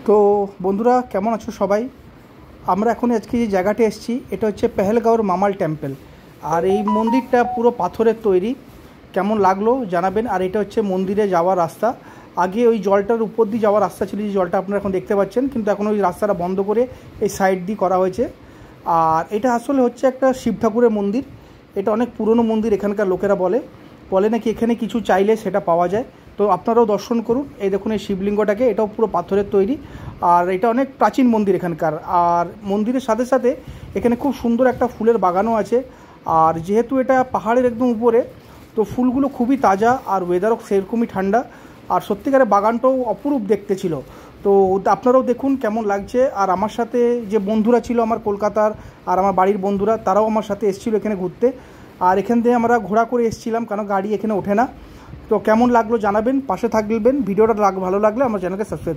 তো বন্ধুরা কেমন আছো সবাই। আমরা এখন আজকে যে জায়গাতে এসেছি এটা হচ্ছে পেহেলগাঁওর মামাল টেম্পল। আর এই মন্দিরটা পুরো পাথরের তৈরি। কেমন লাগলো জানাবেন। আর এটা হচ্ছে মন্দিরে যাওয়ার রাস্তা। আগে ওই জলটার উপর দিয়ে যাওয়ার রাস্তা ছিল, যে জলটা আপনারা এখন দেখতে পাচ্ছেন, কিন্তু এখন ওই রাস্তাটা বন্ধ করে এই সাইড দিয়ে করা হয়েছে। আর এটা আসলে হচ্ছে একটা শিব ঠাকুরের মন্দির। এটা অনেক পুরনো মন্দির। এখানকার লোকেরা বলে নাকি এখানে কিছু চাইলে সেটা পাওয়া যায়। তো আপনারাও দর্শন করুন। এই দেখুন এই শিবলিঙ্গটাকে, এটাও পুরো পাথরের তৈরি। আর এটা অনেক প্রাচীন মন্দির এখানকার। আর মন্দিরের সাথে সাথে এখানে খুব সুন্দর একটা ফুলের বাগানও আছে। আর যেহেতু এটা পাহাড়ের একদম উপরে, তো ফুলগুলো খুবই তাজা আর ওয়েদারও সেরকমই ঠান্ডা। আর সত্যিকারের বাগানটাও অপরূপ দেখতে ছিল। তো আপনারাও দেখুন কেমন লাগছে। আর আমার সাথে যে বন্ধুরা ছিল আমার কলকাতার আর আমার বাড়ির বন্ধুরা, তারাও আমার সাথে এসেছিলো এখানে ঘুরতে। আর এখান থেকে আমরা ঘোরা করে এসেছিলাম, কারণ গাড়ি এখানে ওঠে না। তো কেমন লাগলো জানাবেন, পাশে থাকবেন। ভিডিওটা ভালো লাগলে আমার চ্যানেলকে সাবস্ক্রাইব করুন।